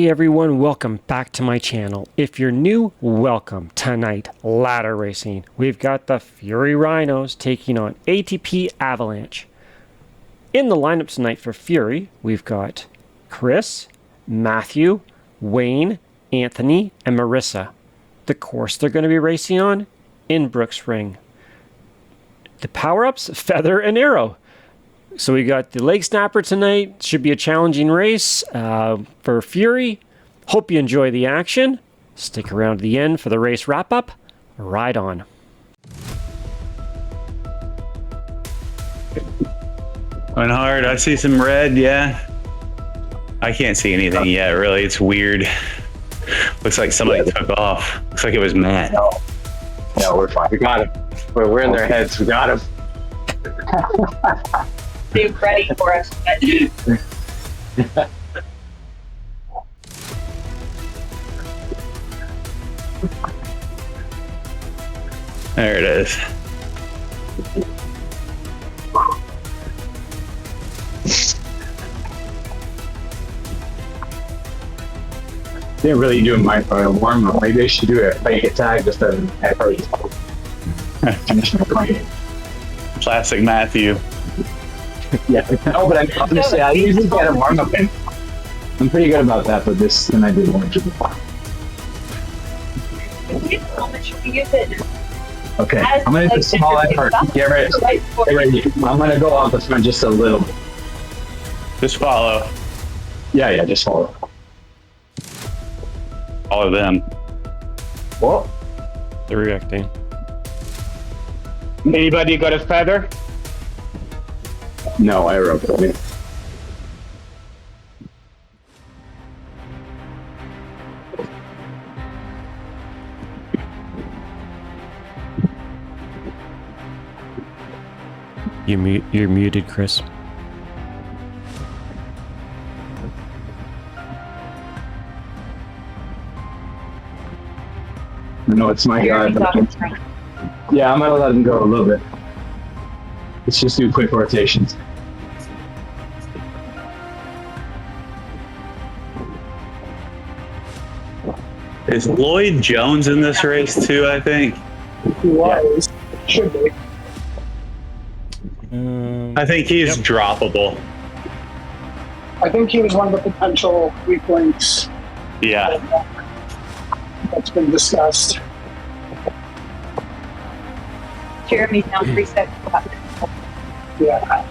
Hey everyone, welcome back to my channel. If you're new, welcome. Tonight, ladder racing. We've got the Fury Rhinos taking on ATP Avalanche. In the lineup tonight for Fury, we've got Chris, Matthew, Wayne, Anthony, and Marissa. The course they're going to be racing on, Innsbruckring. The power-ups, Feather and Arrow. So we got the leg snapper tonight. Should be a challenging race for Fury. Hope you enjoy the action. Stick around to the end for the race wrap-up. Ride on. Going hard. I see some red, yeah. I can't see anything yet, really. It's weird. Looks like somebody took off. Looks like it was Matt. No, we're fine. We got him. We're in their heads. We got him. Be ready for us. There it is. Didn't really do my warm up. Maybe I should do a fake attack just to finish my play. Classic Matthew. Yeah, no, but I'm honestly, I usually get a warm up in. I'm pretty good about that, but this time I did one. How much should we use it? Okay, I'm gonna do small effort. Get ready. Get ready. I'm gonna go off the front just a little bit. Just follow. Yeah, just follow. All of them. Well, They're reacting. anybody got a feather? No, I wrote it. You're muted, Chris. No, it's my guy. Yeah, I'm gonna let him go a little bit. Let's just do quick rotations. Is Lloyd Jones in this race too, I think? He was. Should be. I think he's droppable. I think he was one of the potential weak links Yeah. that's been discussed. Jeremy's now 3 seconds left. Yeah.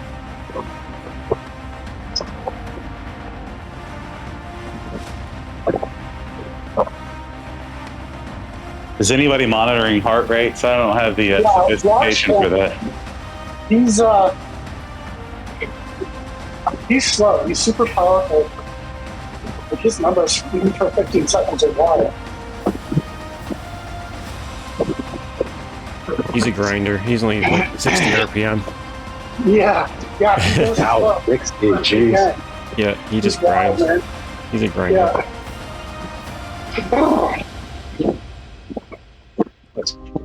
Is anybody monitoring heart rates? I don't have the sophistication for that. He's slow. He's super powerful. But his numbers, even for 15 seconds, are wild. He's a grinder. He's only like 60 RPM. Yeah. He goes slow. 60, jeez. Yeah, he just wild, grinds. man. He's a grinder. Yeah.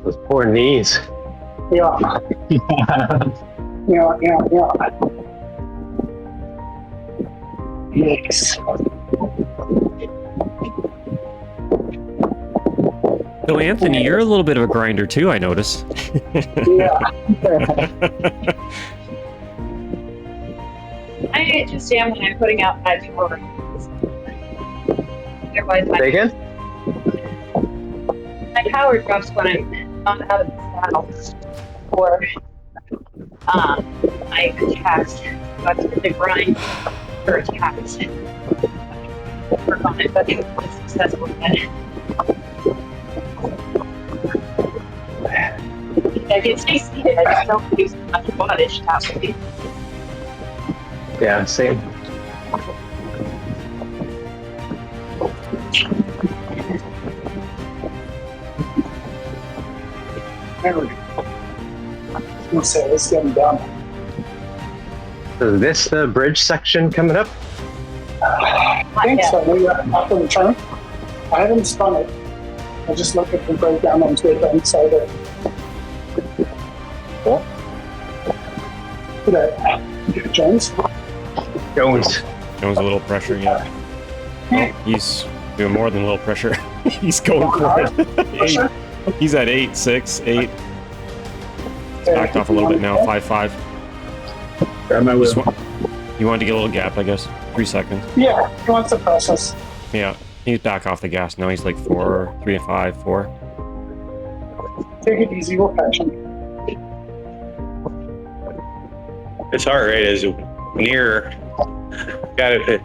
Those poor knees. Yeah. Yikes. So Anthony, you're a little bit of a grinder too, I notice. Yeah. I just am when I'm putting out bad power. Otherwise, my power drops when I'm not out of the saddle or my attacks. Got to the grind for attacks. Work on it, but it was successful at it. I can stay seated, I just don't use much wattage that way. Yeah, same. There we go. Let's say, let's get him done. Is this the bridge section coming up? I think so. We got after the turn. I haven't spun it. I just looked at the breakdown on Twitter and said it. Cool. Jones? Jones. Jones a little pressure, yeah. Oh, he's doing more than low pressure. He's going for it. 8. He's at 8, 6, 8. It's backed off a little bit now, 5.5. Grab my wheel. You wanted to get a little gap, I guess. 3 seconds. Yeah, he wants to process. Yeah, he's back off the gas now. He's like 4, 3 and 5, 4. Take it easy, we'll catch him. His heart rate is near.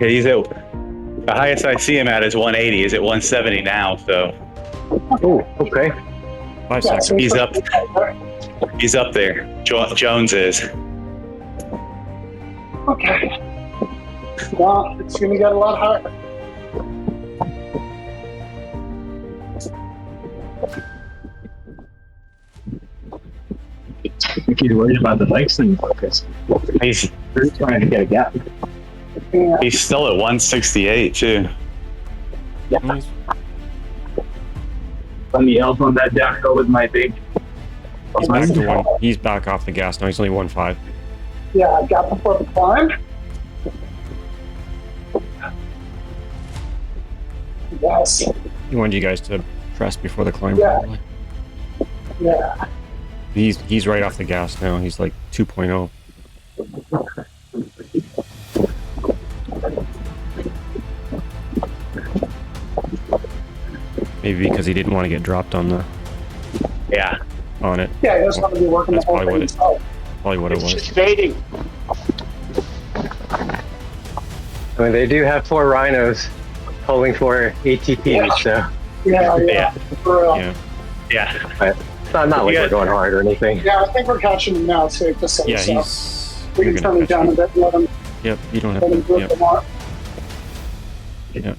He's at the highest I see him at is 180. He's at 170 now. So. Oh, okay. 5 seconds. So He's up. He's up there. Jones is. Okay. Well, it's gonna get a lot harder. If he's worried about the bikes, then focus. He's trying to get a gap. Yeah. he's still at 168 too. Nice. Let me help on that downhill with my big. He's back to 1. He's back off the gas now. He's only 1.5. Yeah, I got before the climb. Yes. He wanted you guys to press before the climb. Yeah. Probably. Yeah. He's right off the gas now. He's like 2.0. Maybe because he didn't want to get dropped on the Yeah. on it. Yeah, he doesn't want to be working That's the whole probably thing what it- himself. Probably what it was. fading. I mean, they do have 4 Rhinos pulling for ATP, Yeah. so Yeah, Yeah. For real. Yeah. Yeah. it's not like Yeah. we're going hard or anything. Yeah, I think we're catching him now, safe to say. Yeah, so he's. we you're can gonna turn him catch down a bit and let him, Yep, you don't have let him to. do Yep, it more. yep.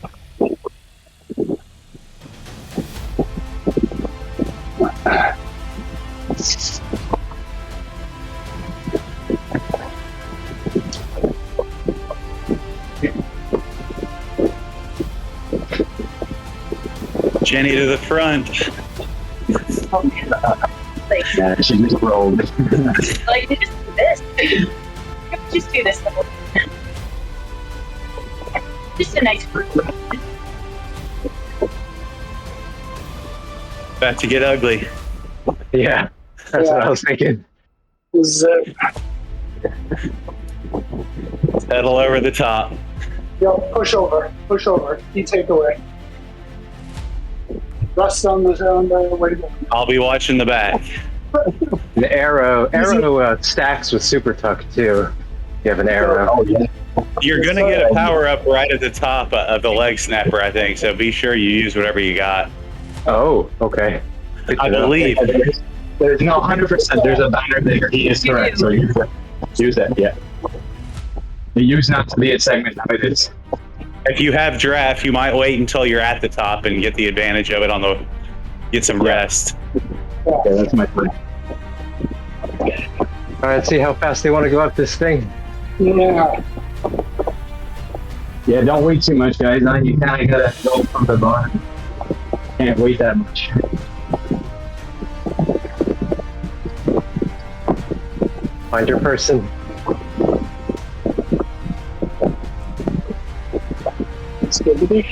Jenny to the front. Like, Yeah, she just rolled. like you just do this. Just do this the whole time. Just a nice group. About to get ugly. Yeah, that's what I was thinking. Zip. Pedal over the top. Yo, push over. Push over. Key takeaway. Rest on the way to go. I'll be watching the back. The arrow stacks with Super Tuck too. You have an arrow. Oh, yeah. You're gonna get a power up right at the top of the leg snapper, I think. So be sure you use whatever you got. Oh, okay. Good to I know. believe. There's no 100%. There's a banner there. He is correct. So use that. Yeah. The use not to be a segment. How it is. If you have draft, you might wait until you're at the top and get the advantage of it on the. Get some rest. Yeah, that's my plan. All right, let's see how fast they want to go up this thing. Yeah. Yeah, don't wait too much, guys. You kind of gotta go from the bottom. Can't wait that much. Find your person. It's good to be.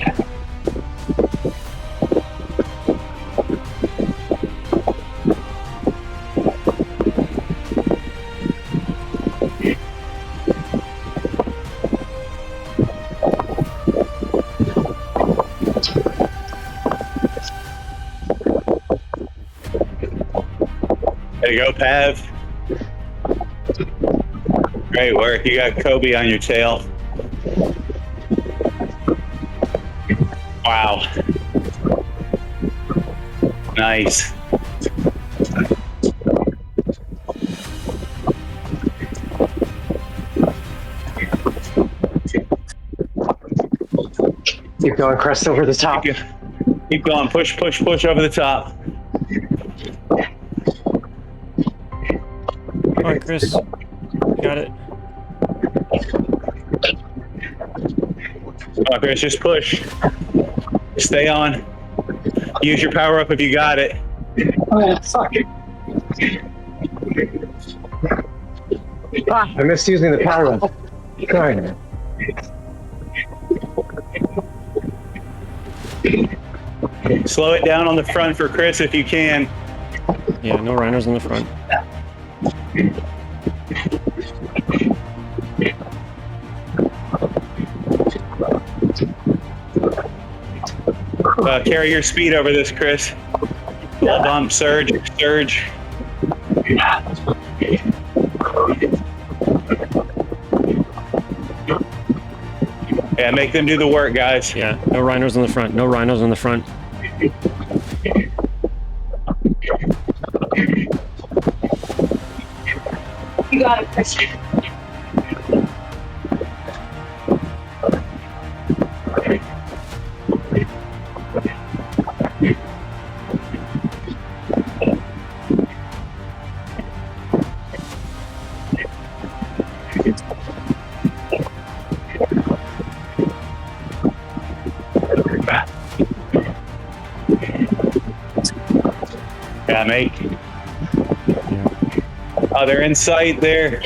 There you go, Pav. Great work. You got Kobe on your tail. Wow. Nice. Keep going, crest over the top. Keep going. Push, push, push over the top. All right, Chris. Got it. Come on, Chris, just push. Stay on. Use your power up if you got it. Oh, yeah, fuck it. I missed using the power up. Darn it. Slow it down on the front for Chris if you can. Yeah, no Rhinos in the front. Carry your speed over this, Chris. Bump, surge. Yeah, make them do the work, guys. Yeah, no Rhinos in the front. No Rhinos in the front. You got it, Chris. Yeah, mate. Oh, they're in sight there.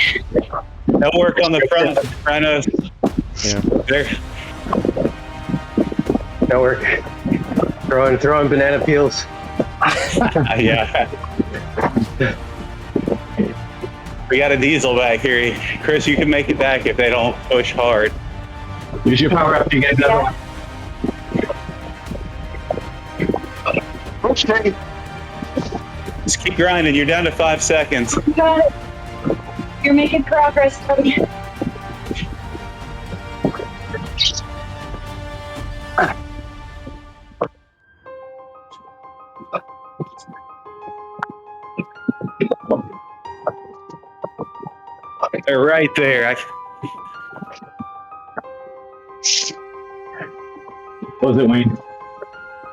They'll work on the front, Rhinos. Yeah. There. That work. Throwing banana peels. Yeah. We got a diesel back here. Chris, you can make it back if they don't push hard. Use your power up, you get another one. Okay. Just keep grinding. You're down to 5 seconds. You got it. You're making progress, Tony. They're right there. What was it, Wayne?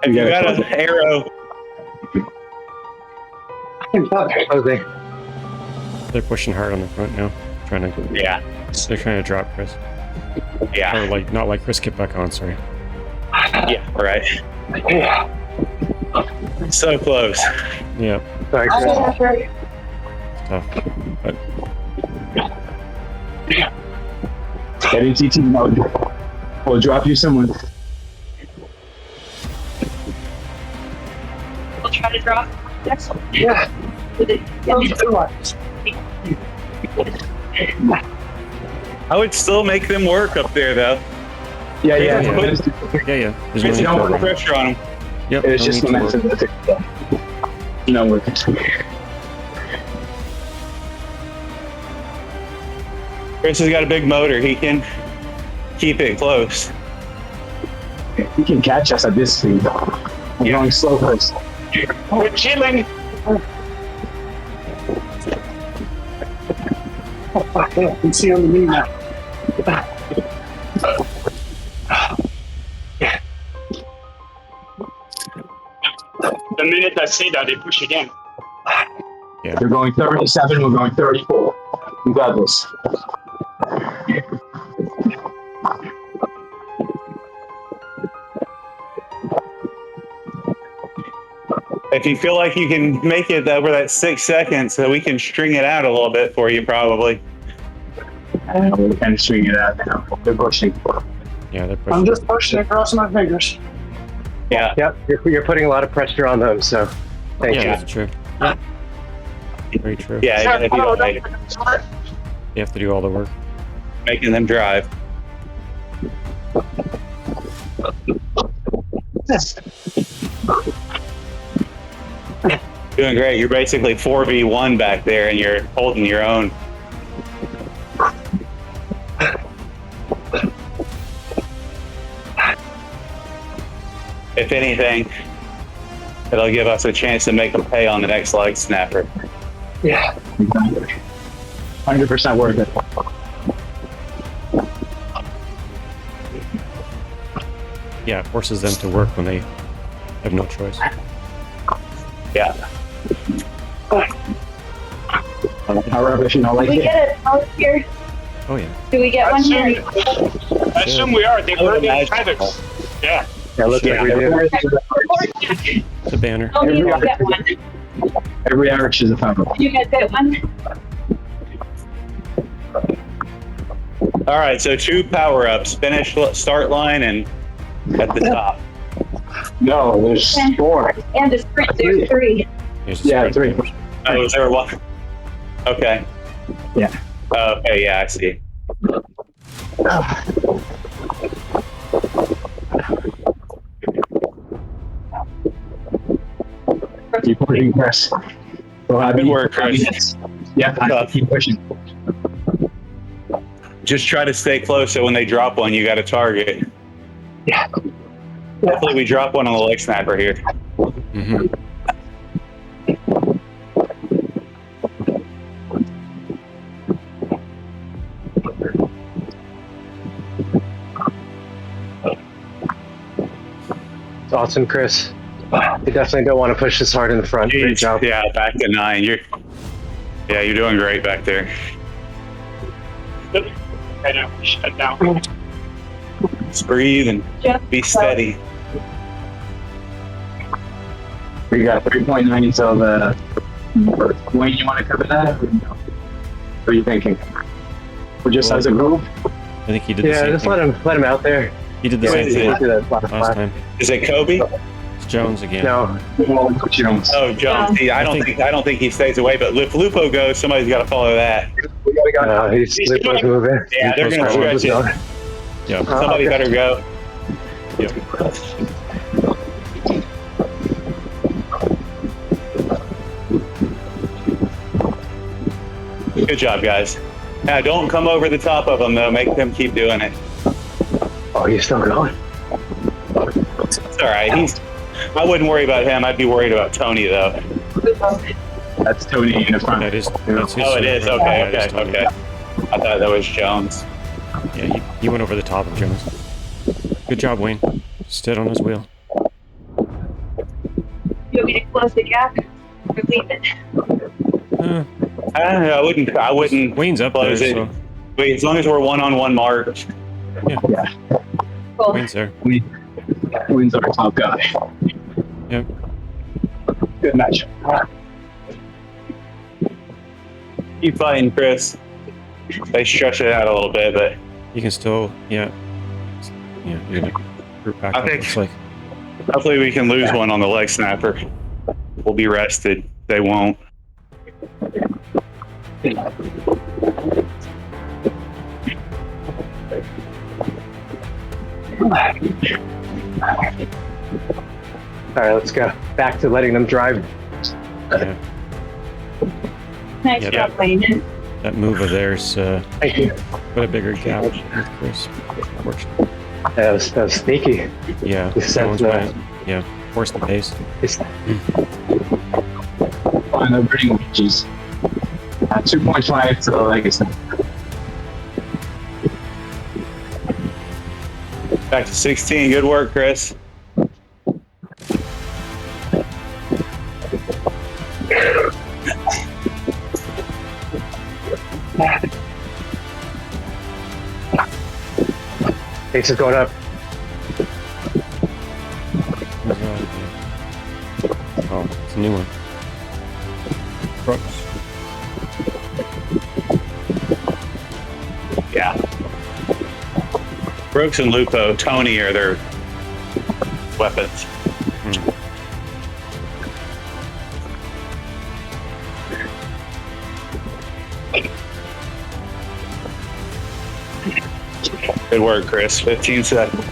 If you got an arrow, Jose. They're pushing hard on the front now. They're trying to drop Chris. Yeah. Or like, not like Chris, get back on, sorry. Yeah, right. So close. Yeah, Sorry, Chris. tough. But Get in TT mode. We'll drop you someone. We'll try to drop next one. Yeah. Two lines. I would still make them work up there, though. Yeah. yeah. There's There's No no more pressure on them. Yep, It's no just need to momentum. work. That's it. No work. Chris has got a big motor. He can keep it close. He can catch us at this speed. I'm going slow pace. We're chilling. Oh, fuck, yeah, I can see on the knee now. The minute I see that, they push again. Yeah. They're going 37, we're going 34. We got this. If you feel like you can make it over that 6 seconds, so we can string it out a little bit for you, probably. We can string it out now. They're pushing. Yeah, they're pushing. I'm just pushing across my fingers. Yeah. Yep, you're putting a lot of pressure on them, so thank Yeah, you. that's true. Yeah. Very true. Yeah, if you don't make it, You have to do all the work. making them drive. Doing great. You're basically 4v1 back there, and you're holding your own. If anything, it'll give us a chance to make them pay on the next leg snapper. Yeah. 100% worth it. Yeah, it forces them to work when they have no choice. Yeah. However, if you don't like We it. get it out here. Oh yeah. Do we get one here? I assume we are. They I would were being imagine. feathers. Yeah. Yeah, looks like we do. It's a banner. Oh, you guys get one. Every Irish is a feather. You guys get one? All right, so 2 power-ups. Finish start line and at the top. No, there's 4. And the sprint, there's 3. There's a Yeah, sprint 3. there. Oh, is there one? Okay. Yeah. Okay, yeah, I see. Keep pushing, Chris. Good work, Chris. Yeah, I keep pushing. Just try to stay close so when they drop one, you got a target. Yeah. Hopefully we drop one on the leg snapper here. Mm-hmm. It's awesome, Chris. You definitely don't want to push this hard in the front. Great Jeez, job. yeah, back to 9. You're doing great back there. I know. Shut down. Just breathe and be steady. We got 3.9 until the first. Wayne, you want to cover that? Or no? What are you thinking? Or just as a group? I think he did the Yeah, same just thing. let him out there. He did the Yeah, same he thing did that last last lap. time. Is it Kobe? It's Jones again. No, Jones. Oh, Jones. See, I don't think he stays away. But if Lupo goes, somebody's got to follow that. We gotta go. he's Lupo's moving. Yeah, they're gonna Lupo's stretch it. Yeah. Somebody better go. Good job, guys. Now, don't come over the top of them, though. Make them keep doing it. Oh, he's still going. It's all right. I wouldn't worry about him. I'd be worried about Tony, though. That's Tony in the front. That's his Oh, it is. right. Okay, Yeah, it is okay, Tony. okay. I thought that was Jones. Yeah, he went over the top of Jones. Good job, Wayne. Stood on his wheel. You want me to close the gap or leave it? I wouldn't Wayne's up there, close it. so Wait, as long as we're one-on-one marked. Cool. Wayne's there. Wayne's our top guy. Yep. Good match. Keep fighting, Chris. They stretch it out a little bit, but You can still, yeah, you're gonna group back I up. think- Looks like hopefully we can lose one on the leg snapper. We'll be rested. They won't. All right, let's go. Back to letting them drive. yeah, Nice Yeah. job, Wayne. that move of theirs Thank you. put a bigger gap with Chris. Works. That was sneaky. Yeah, He said Jones that. went, yeah, force the pace. It's- Final breeding wages. 2.5 to the legacy. Back to 16. Good work, Chris. Pace is going up. Oh, it's a new one. Brooks. Yeah. Brooks and Lupo, Tony are their weapons. Good work, Chris. 15 seconds.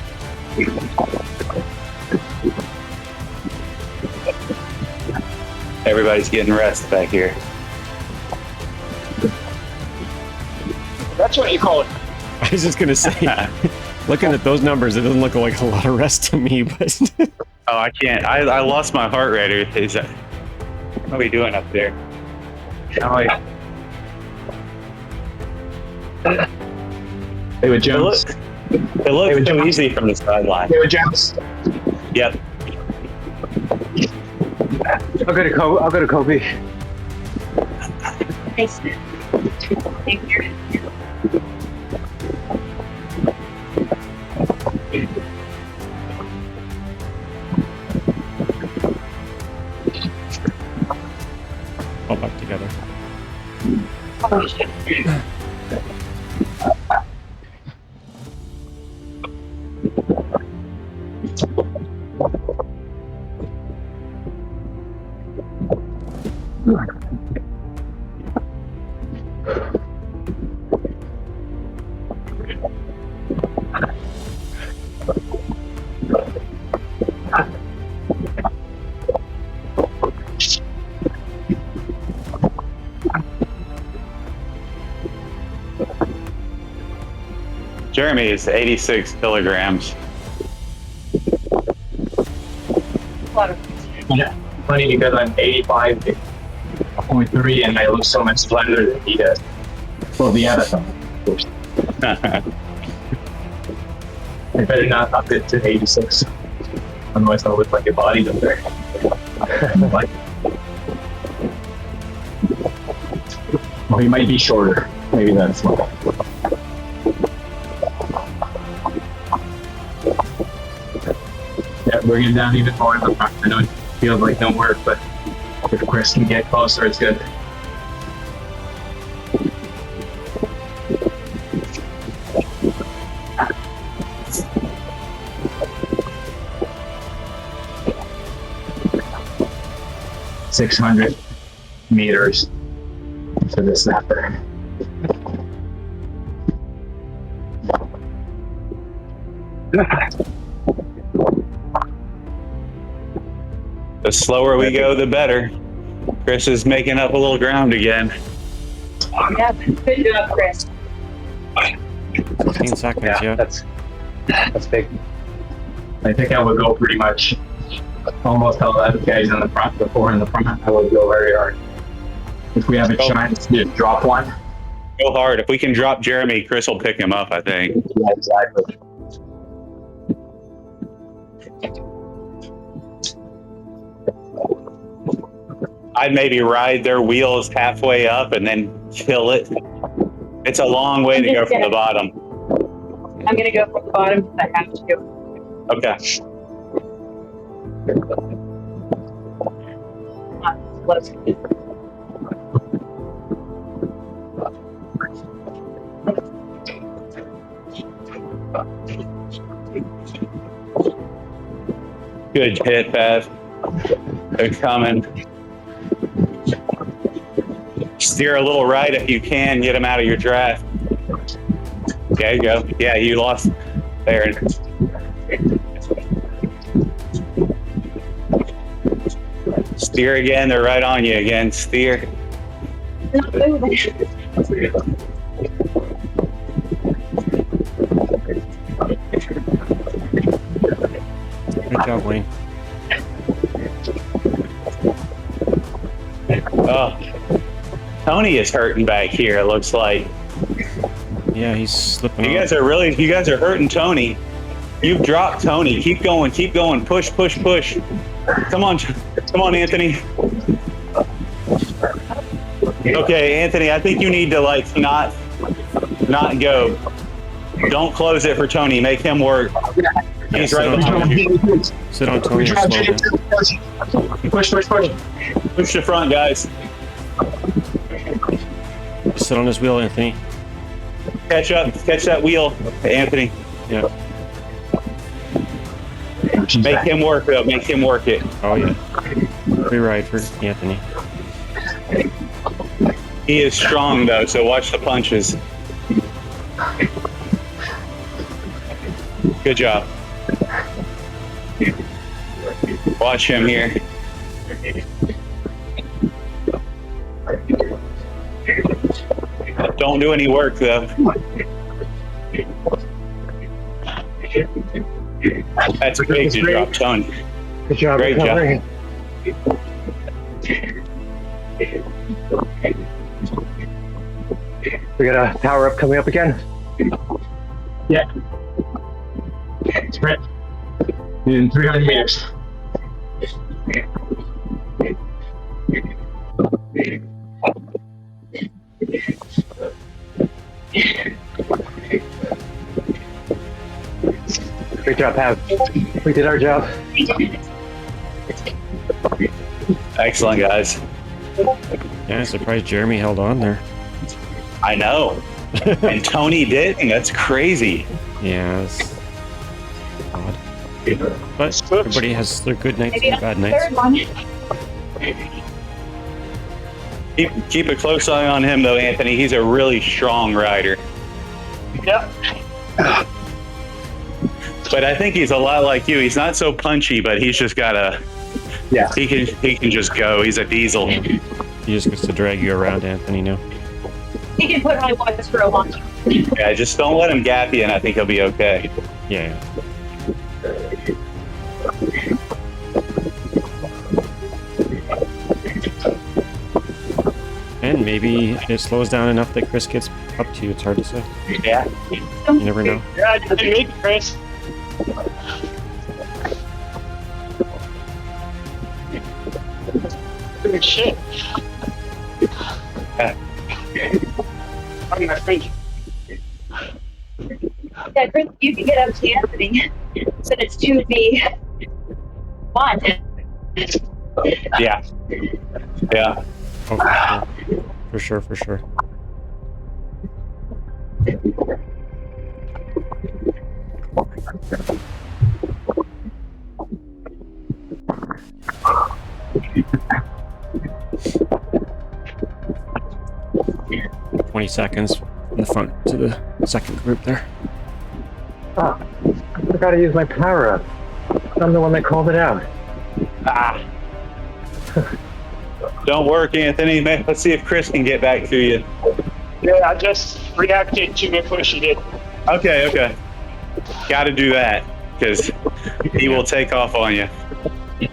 Everybody's getting rest back here. That's what you call it. I was just gonna say, looking at those numbers, it doesn't look like a lot of rest to me, but Oh, I can't. I lost my heart rate. What are we doing up there? They were Jones. It looks so easy from the sideline. They were Jones. Yep. I'll go to Kobe. Nice. Thank you. all back together. Oh, shit. Jeremy is 86 kilograms. A lot of Yeah. Funny because I'm 85.3 and I look so much slender than he does. Well, the Avatar, of course. I better not up it to 86. Otherwise I'll look like a bodybuilder. Like, well, he might be shorter. Maybe that's why. Yeah, bring it down even more in the front. I know it feels like no work, but if Chris can get closer, it's good. .600 meters for the snapper. The slower we go, the better. Chris is making up a little ground again. yeah, good job, Chris. 15 seconds, yeah. That's big. I think I would go pretty much almost all the guys in the front, the four in the front. I would go very hard. If we have a chance to just drop one. Go hard. If we can drop Jeremy, Chris will pick him up, I think. Yeah, exactly. I'd maybe ride their wheels halfway up and then kill it. It's a long way to go from the bottom. I'm gonna go from the bottom because I have to. Okay. Let's Good hit, Bev. They're coming. Steer a little right if you can, get them out of your draft. There you go. Yeah, you lost there. Steer again, they're right on you again. Steer. not moving. Good job, Wayne. Oh, Tony is hurting back here, it looks like. Yeah, he's slipping You off. guys are hurting Tony. You've dropped Tony. Keep going, push, push, push. Come on, Anthony. Okay, Anthony, I think you need to not go. Don't close it for Tony. Make him work. He's right behind you. Sit on Tony and slow down. Push, push, push. Push the front, guys. Sit on his wheel, Anthony. Catch that wheel, Anthony. Yeah. Make him work, though. Make him work it. Oh, yeah. Free ride for Anthony. He is strong, though, so watch the punches. Good job. Watch him here. Don't do any work, though. That's big to drop Tony. Good job. Great job. recovering. We got a power up coming up again. Yeah. Sprint. In 300 meters. Great job, Pav. We did our job. Excellent, guys. Yeah, I'm surprised Jeremy held on there. I know. And Tony did, and that's crazy. Yeah, it's odd. But everybody has their good nights Maybe and not bad the nights. third one. Keep a close eye on him, though, Anthony. He's a really strong rider. Yep. But I think he's a lot like you. He's not so punchy, but he's just got a... Yeah. He can just go. He's a diesel. He just gets to drag you around, Anthony, now. He can put my watch for a long time. Yeah, just don't let him gap you, and I think he'll be okay. Yeah. And maybe it slows down enough that Chris gets up to you. It's hard to say. Yeah. You never know. Yeah, you did make it, Chris. Good shit. I'm not thinking. Yeah, Chris, you can get up to Anthony. So it's 2v1. Yeah. Yeah. Oh, for sure. For sure. 20 seconds from the front to the second group there. Oh, I forgot to use my power up. I'm the one that called it out. Ah. Don't work, Anthony. Let's see if Chris can get back to you. Yeah, I just reacted to before she did. Okay. Got to do that, because he will take off on you. Good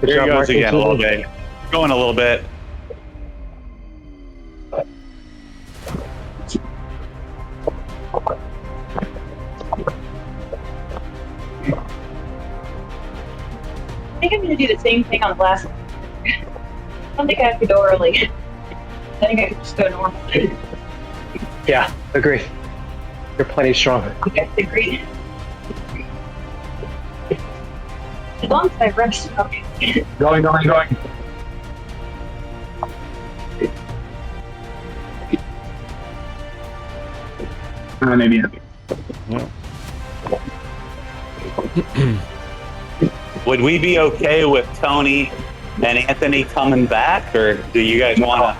Here job, he goes Mark. again a little bit. Going a little bit. I think I'm going to do the same thing on the last one. I don't think I have to go early. I think I can just go normal. Yeah, agree. You're plenty strong. You guys agree? As long as I rest, okay. Going. Maybe. Yeah. Would we be okay with Tony and Anthony coming back, or do you guys want to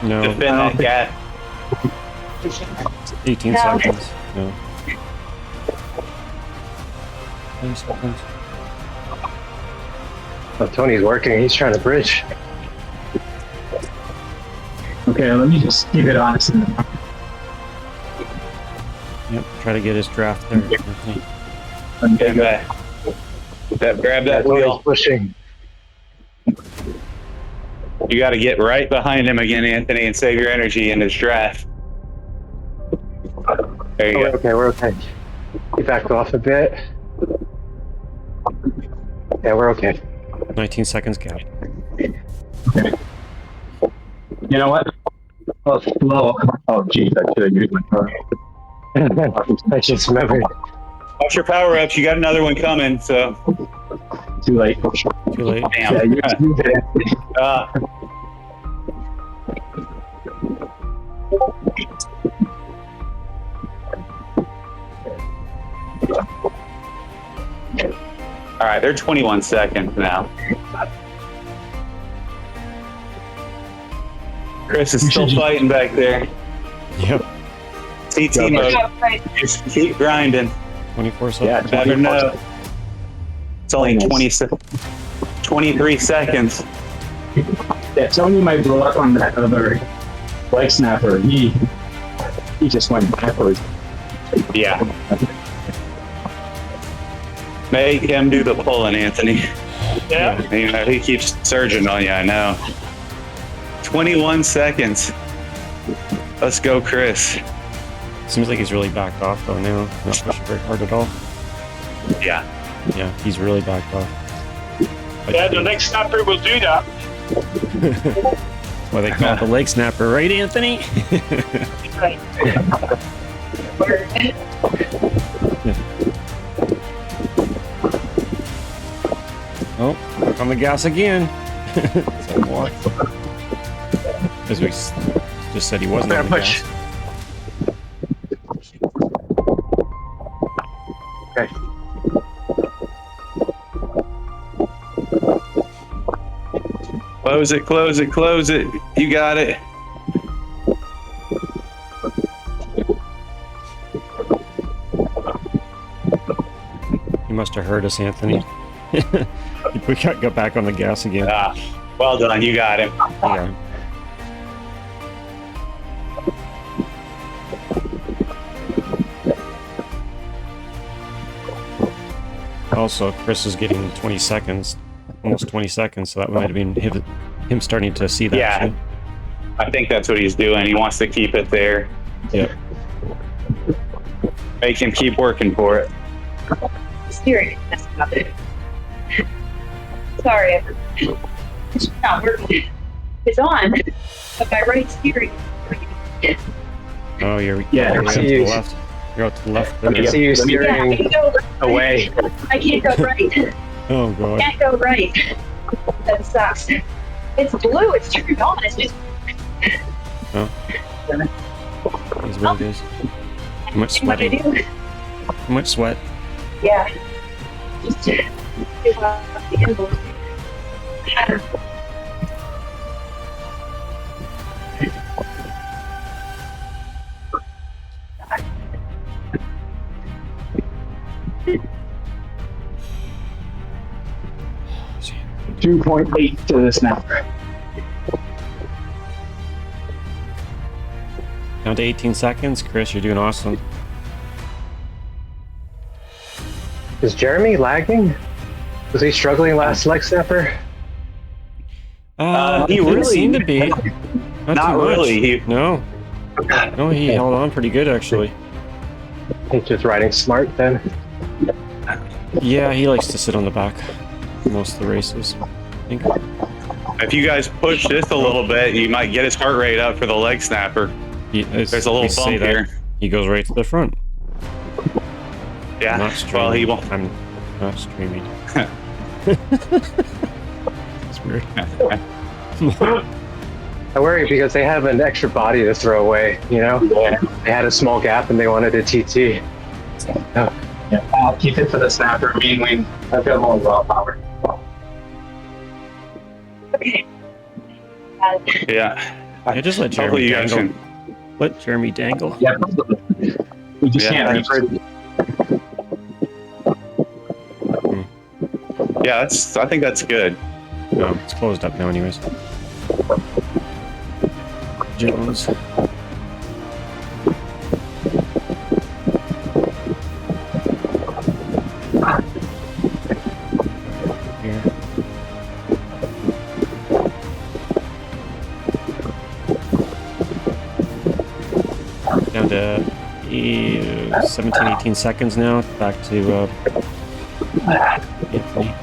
No. defend that gap? 18 No. seconds. No. 20 seconds. Oh, Tony's working. He's trying to bridge. Okay, let me just keep it honest. Yep. Try to get his draft there. Anthony. Get back. Grab that Tony's wheel. pushing. You got to get right behind him again, Anthony, and save your energy in his draft. There you go. We're okay. He backed off a bit. Yeah, we're okay. 19 seconds gap. You know what? Oh, slow. Oh, geez, I should have used my car. I just remembered. Watch your power ups. You got another one coming. So Too late. Too late. damn. Yeah, you did it. All right, they're 21 seconds now. Chris is still fighting back there. Yep. CT mode. Right. Just keep grinding. 24 seconds. Never know. It's only 23 seconds. Yeah, Tony might blow up on that other leg snapper. He just went backwards. Yeah. Make him do the pulling, Anthony. Yeah. You know, he keeps surging on you, I know. 21 seconds. Let's go, Chris. Seems like he's really backed off though now. Not pushing very hard at all. Yeah. Yeah, he's really backed off. Yeah, the next snapper will do that. That's why they call it the leg snapper, right, Anthony? Right. Oh, back on the gas again. Because we just said he wasn't on the Push. gas. Okay. Close it, close it, close it. You got it. You must have heard us, Anthony. We got to go back on the gas again. Ah, well done. You got him. Yeah. Also, Chris is getting 20 seconds, almost 20 seconds, so that might have been him starting to see that. Yeah. too. I think that's what he's doing. He wants to keep it there. Yep. Make him keep working for it. Steering is messing up. Sorry, it's not working. It's on, but my right steering is Oh, you're Yeah, you're I out see to the you. left. You're out to the left. I can see you yeah, I steering can go right. away. I can't go right. Oh god. Can't go right. That sucks. It's blue. It's turned on. It's just. Is what it is. Too much What I sweating. do? Too much sweat. Yeah. Just give up the envelope. 2.8 to the snapper. Down to 18 seconds. Chris, you're doing awesome. Is Jeremy lagging? Was he struggling last leg snapper? He didn't really- seem to be. Not Not too much. really. No. No, he held on pretty good actually. He's just riding smart then. Yeah, he likes to sit on the back most of the races. I think. If you guys push this a little bit, you might get his heart rate up for the leg snapper. There's a little bump here. He goes right to the front. Yeah. Not streaming. Well, he won't. I'm not streaming. It's weird. I worry because they have an extra body to throw away, you know? They had a small gap and they wanted a TT. Yeah, I'll keep it for the snapper. Meanwhile, I've got more raw power. Okay. Yeah. Yeah, just let Hopefully Jeremy you guys dangle. can. Let Jeremy dangle. Yeah, probably. We just Yeah, can't leave her. Yeah, I think that's good. No, it's closed up now anyways. Jones. Here. Down to 17, 18 seconds now. Back to Anthony.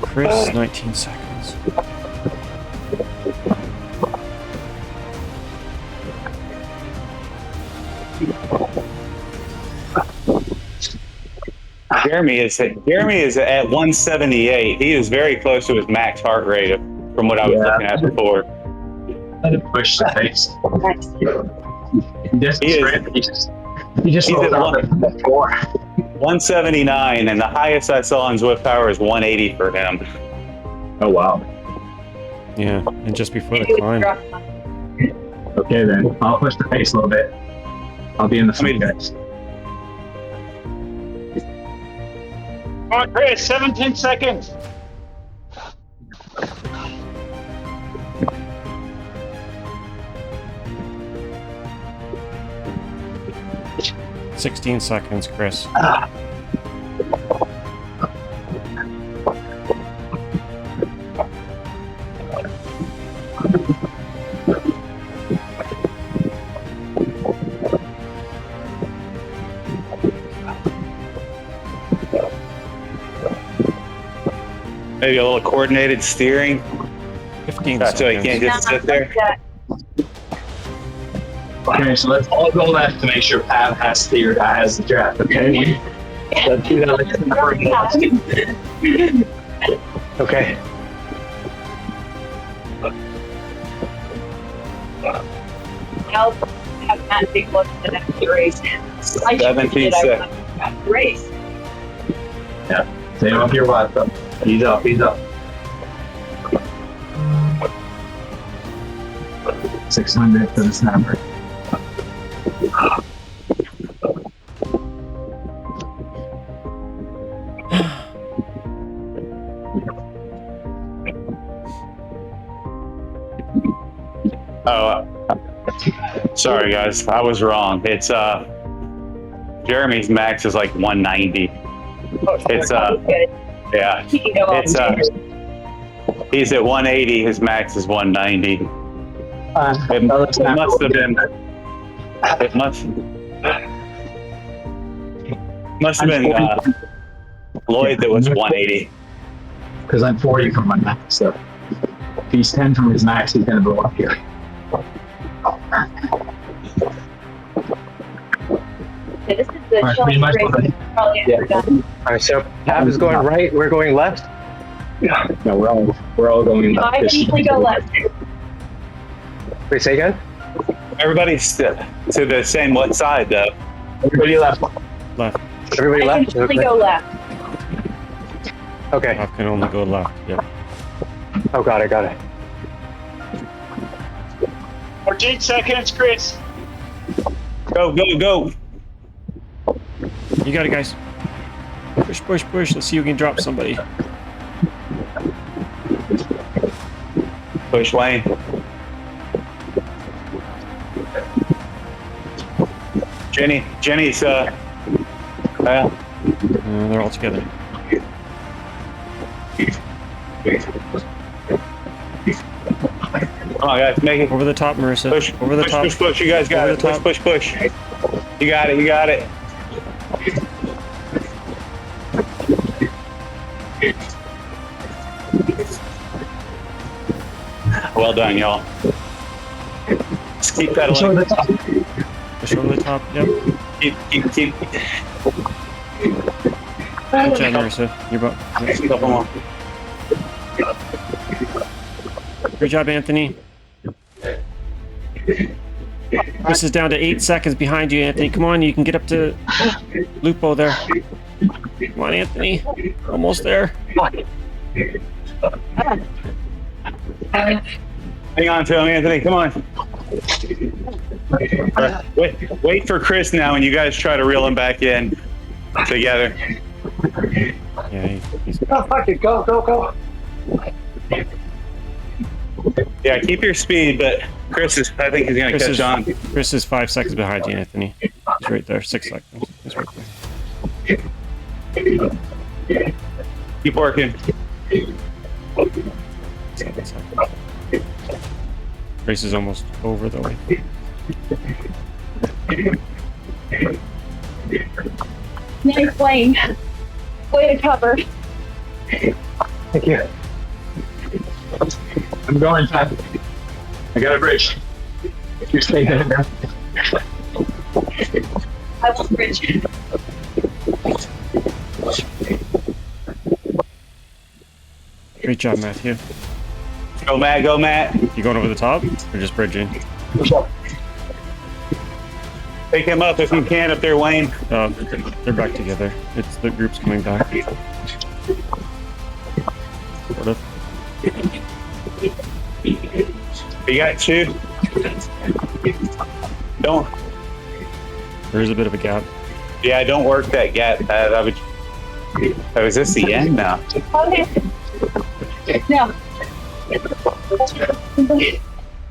Chris, 19 seconds. Jeremy is at 178. He is very close to his max heart rate from what I was looking at before. Let it push the face. He just He's slowed at down before. 179, and the highest I saw on Zwift Power is 180 for him. Oh wow. Yeah, and just before the climb. Okay then, I'll push the face a little bit. I'll be in the front, guys. Come on, Chris, 17 seconds. – 16 seconds, Chris. Maybe a little coordinated steering. 15 So he seconds. can't just sit there. Okay, so let's all go left to make sure Pat has the draft, okay? Let's do that. Okay. I'll have Matt take a look at the next race. I 17 seconds. Race. Save up your watch, though. He's up. $600 for the snapper. Oh, sorry guys, I was wrong. It's Jeremy's max is like 190. It's Good. yeah, He can go it's on. he's at 180. His max is 190. It must have been. It must have been Lloyd that was 180. Because I'm 40 from my max, so if he's 10 from his max, he's gonna blow up here. Yeah, this is the Alright, showing pretty much race what I- we've probably Yeah. ever done. All right, so Tab is going right. We're going left. No, we're all going I up. usually go left. Wait, say again? Everybody's to the same what side though? Everybody left. Left. Everybody I left? usually go left. Okay. I can only go left. Yep. Oh, got it, got it. 14 seconds, Chris. Go, go, go! You got it, guys. Push, push, push. Let's see who can drop somebody. Push Wayne. Jenny's They're all together. come on guys, make it. Over the top, Marissa. Push, Over the push, top. push, push. You guys got Over it. the Push, top. push, push. You got it. You got it. Well done, y'all. Just keep that Show along. the top. Push over the top. Yep. Keep. Good job, Marissa. You're about. Couple more. Good job, Anthony. Chris is down to 8 seconds behind you, Anthony. Come on, you can get up to Lupo there. Come on, Anthony. Almost there. Hang on to him, Anthony. Come on. Wait for Chris now, and you guys try to reel him back in together. Yeah, he's Oh, fuck it. Go, go, go. Yeah, keep your speed, but Chris is. I think he's gonna catch on. Chris is 5 seconds behind you, Anthony. He's right there. 6 seconds. He's right there. Keep working. 7 seconds. Race is almost over, though. Nice Wayne. Way to cover. Thank you. I'm going fast. I got a bridge. If you stay there. I will bridge. Great job, Matthew. Go, Matt. Go, Matt. You going over the top or just bridging? Pick him up if you can up there, Wayne. They're back together. It's the group's coming back. Sort of. You got two. Don't. There is a bit of a gap. Yeah, don't work that gap. I would. Oh, is this the end now? Okay. No. We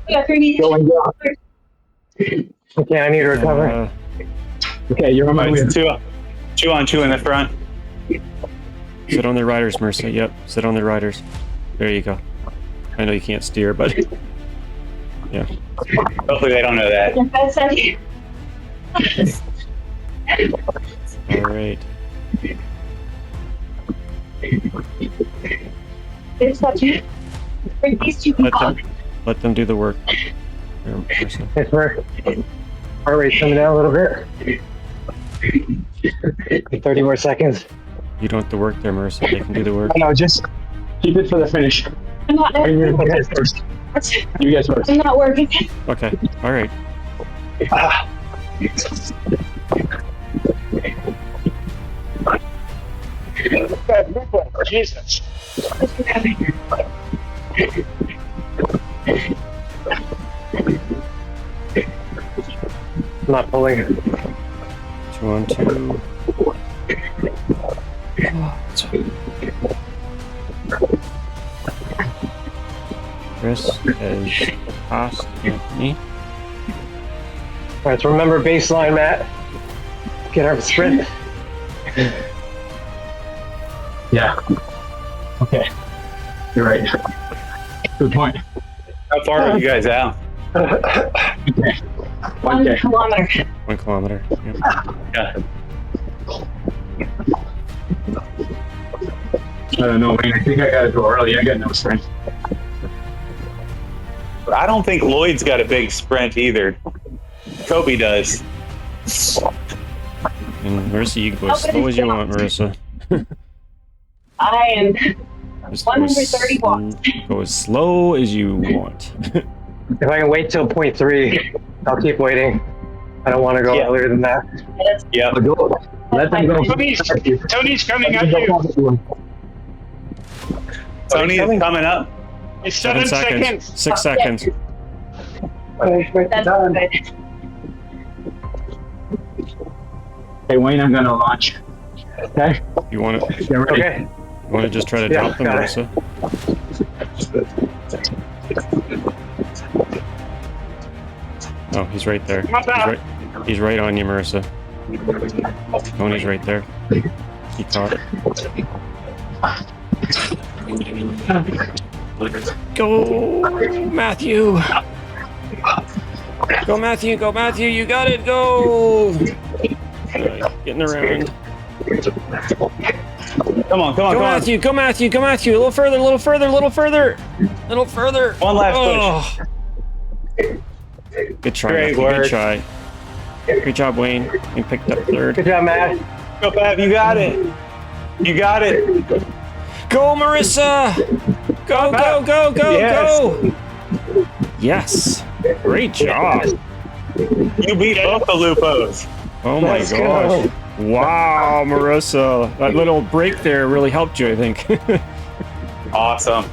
got 3 minutes. Going down. Okay, I need to recover. Okay, you're on my way. It's two on two in the front. Sit on the riders, Mercer. Yep, sit on the riders. There you go. I know you can't steer, but yeah. Hopefully they don't know that. All right. There's such a. Bring these two people. Let them do the work. There, Mercer. It's where heart rate's coming down a little bit. 30 more seconds. You don't have to work there, Mercer. They can do the work. No, just keep it for the finish. I'm not there. You guys first. You guys first. I'm not working. Okay. All right. Jesus. I'm not pulling. 2 on 2. Chris has passed Anthony. All right, so remember baseline, Matt. Get our sprint. Yeah. Okay. You're right. Good point. How far are you guys out? Okay. 1 Okay. kilometer. 1 kilometer. Yep. Yeah. I don't know, man. I think I gotta go early. I got no strength. I don't think Lloyd's got a big sprint either. Kobe does. And Marissa, you go as slow as you want, Marissa. I am Just 130 watts. Go as slow as you want. If I can wait till 0.3, I'll keep waiting. I don't want to go earlier than that. Yeah. Let them go. Tony's coming at you. Tony's coming up. It's 7 seconds. 6 seconds. That's good. Hey, Wayne, I'm gonna launch. Okay? You want to? Get ready. Okay. You want to just try to Yeah, drop them, got it. Marissa? Oh, he's right there. He's right on you, Marissa. Tony's right there. He caught. Go, Matthew! Go, Matthew! Go, Matthew! You got it! Go! Getting around. Come on, come on, Go, come Matthew! Go, Matthew! Go, Matthew! A little further! A little further! A little further! A little further! One last push. Good try, Great Matthew. work. Good try. Good job, Wayne. You picked up third. Good job, Matt. on. Go, Fab. You got it. You got it. Go, Marissa! Go, go, go, go, Yes. go! Yes! Great job! You beat both the Lupos. Oh my Let's gosh! go. Wow, Marissa, that little break there really helped you, I think. Awesome.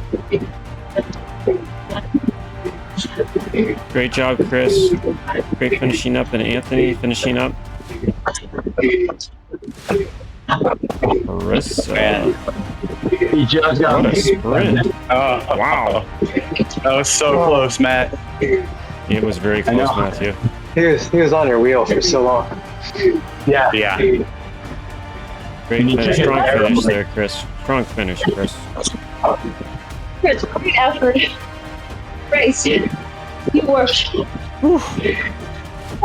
Great job, Chris. Great finishing up, and Anthony finishing up. Marissa, Man. You just got what a sprint! Oh, Wow, that was so close, Matt. it was very close, know. Matthew. He was on your wheel for so long. Yeah. Yeah. Great You finish, took it strong there. finish there, Chris. Strong finish, Chris. It's great effort. Race. You worked. Whole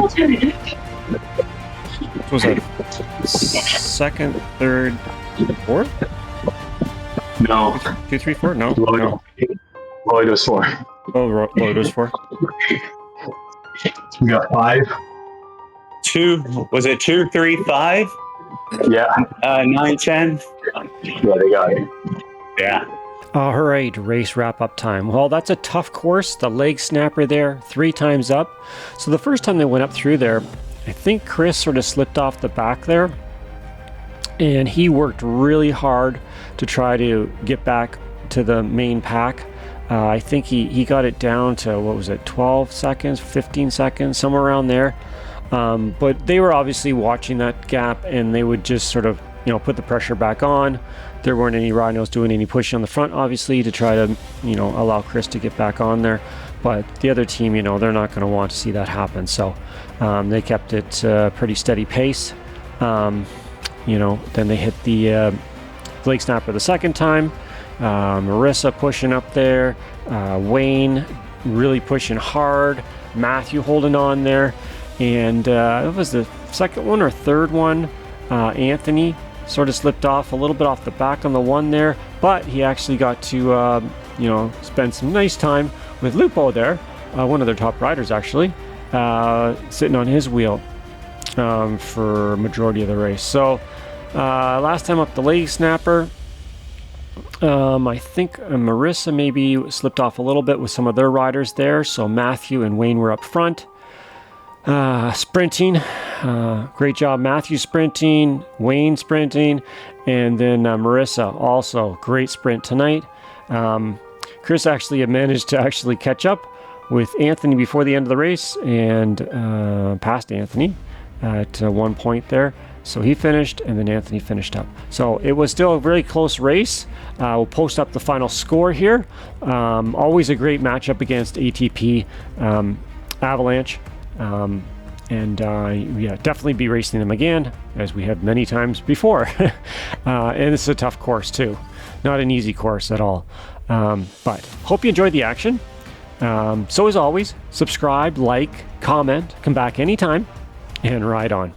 time. What was that? Second, third, fourth? No. 2, 3, 4? No. Lloyd, No. Lloyd was 4. Oh, Lloyd was 4. We got 5. 2, was it 2, 3, 5? Yeah. 9, 10? Yeah, they got it. Yeah. All right, race wrap-up time. Well, that's a tough course. The leg snapper there, 3 times up. So the first time they went up through there, I think Chris sort of slipped off the back there. And he worked really hard to try to get back to the main pack. I think he got it down to, what was it, 12 seconds, 15 seconds, somewhere around there. But they were obviously watching that gap, and they would just sort of, put the pressure back on. There weren't any Rhinos doing any pushing on the front, obviously, to try to, allow Chris to get back on there. But the other team, they're not going to want to see that happen. So they kept it pretty steady pace. Then they hit the leg snapper the second time. Marissa pushing up there. Wayne really pushing hard. Matthew holding on there. And it was the second one or third one. Anthony sort of slipped off a little bit off the back on the one there, but he actually got to spend some nice time with Lupo there, one of their top riders actually, sitting on his wheel for majority of the race. So last time up the leg snapper, I think Marissa maybe slipped off a little bit with some of their riders there, so Matthew and Wayne were up front. Sprinting, great job, Matthew sprinting, Wayne sprinting, and then Marissa also great sprint tonight. Chris actually managed to catch up with Anthony before the end of the race and passed Anthony at one point there. So he finished, and then Anthony finished up. So it was still a very close race. We'll post up the final score here. Always a great matchup against ATP Avalanche. Yeah, definitely be racing them again, as we have many times before. And it's a tough course too. Not an easy course at all. But hope you enjoyed the action. So as always, subscribe, like, comment, come back anytime, and ride on.